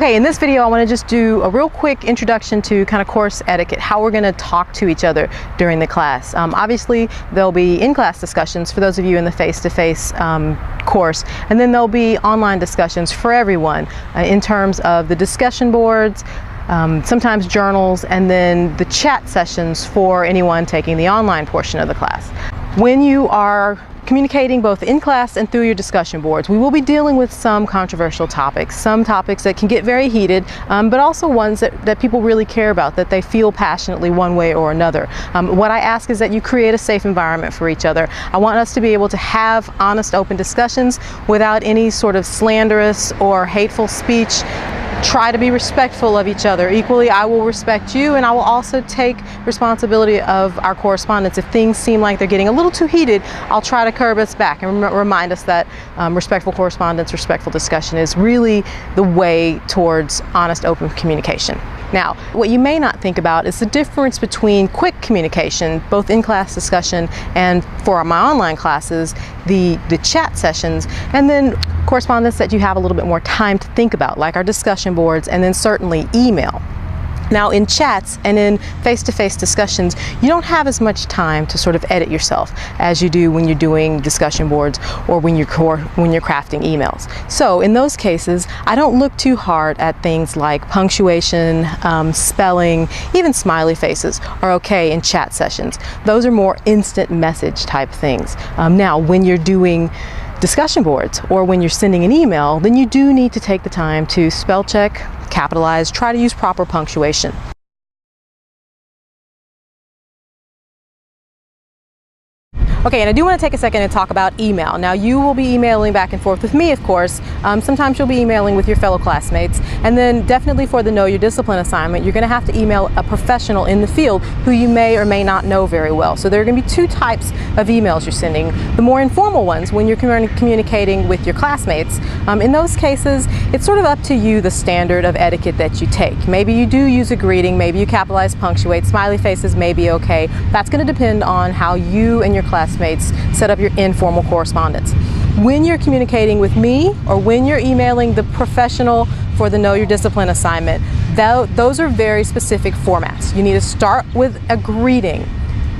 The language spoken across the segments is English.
Okay, in this video I want to just do a real quick introduction to kind of course etiquette, how we're going to talk to each other during the class. Obviously there'll be in-class discussions for those of you in the face-to-face course, and then there'll be online discussions for everyone in terms of the discussion boards, sometimes journals, and then the chat sessions for anyone taking the online portion of the class. When you are communicating both in class and through your discussion boards, we will be dealing with some controversial topics, some topics that can get very heated, but also ones that people really care about, that they feel passionately one way or another. What I ask is that you create a safe environment for each other. I want us to be able to have honest, open discussions without any sort of slanderous or hateful speech. Try to be respectful of each other. Equally, I will respect you, and I will also take responsibility of our correspondence. If things seem like they're getting a little too heated, I'll try to curb us back and remind us that respectful correspondence, respectful discussion is really the way towards honest, open communication. Now, what you may not think about is the difference between quick communication, both in-class discussion and for my online classes, the chat sessions, and then correspondence that you have a little bit more time to think about, like our discussion boards, and then certainly email. Now, in chats and in face-to-face discussions, you don't have as much time to sort of edit yourself as you do when you're doing discussion boards or when you're crafting emails. So in those cases, I don't look too hard at things like punctuation, spelling, even smiley faces are okay in chat sessions. Those are more instant message type things. Now, when you're doing discussion boards or when you're sending an email, then you do need to take the time to spell check, capitalize, try to use proper punctuation. Okay, and I do want to take a second and talk about email. Now, you will be emailing back and forth with me, of course. Sometimes you'll be emailing with your fellow classmates. And then definitely for the Know Your Discipline assignment, you're going to have to email a professional in the field who you may or may not know very well. So there are going to be two types of emails you're sending. The more informal ones, when you're communicating with your classmates. In those cases, it's sort of up to you the standard of etiquette that you take. Maybe you do use a greeting, maybe you capitalize, punctuate, smiley faces may be okay. That's going to depend on how you and your classmates set up your informal correspondence. When you're communicating with me or when you're emailing the professional for the Know Your Discipline assignment, those are very specific formats. You need to start with a greeting.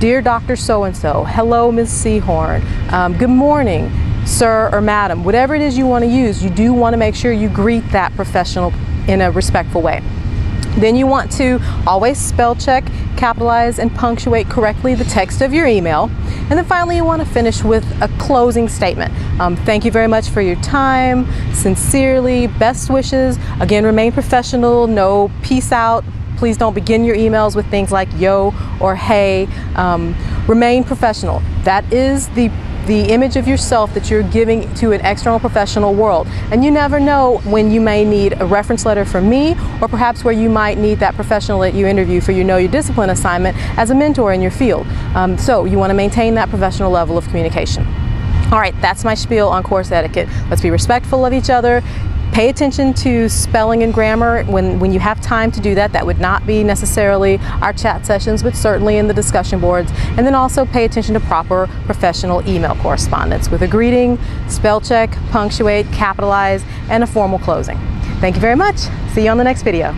Dear Dr. So-and-so, hello Ms. Seahorn, good morning, sir or madam. Whatever it is you want to use, you do want to make sure you greet that professional in a respectful way. Then you want to always spell check, capitalize, and punctuate correctly the text of your email. And then finally, you want to finish with a closing statement. Thank you very much for your time. Sincerely, best wishes. Again, remain professional. No peace out. Please don't begin your emails with things like yo or hey. Remain professional. That is the image of yourself that you're giving to an external professional world. And you never know when you may need a reference letter from me, or perhaps where you might need that professional that you interview for your Know Your Discipline assignment as a mentor in your field. So you want to maintain that professional level of communication. All right, that's my spiel on course etiquette. Let's be respectful of each other. Pay attention to spelling and grammar when you have time to do that. That would not be necessarily our chat sessions, but certainly in the discussion boards. And then also pay attention to proper professional email correspondence with a greeting, spell check, punctuate, capitalize, and a formal closing. Thank you very much. See you on the next video.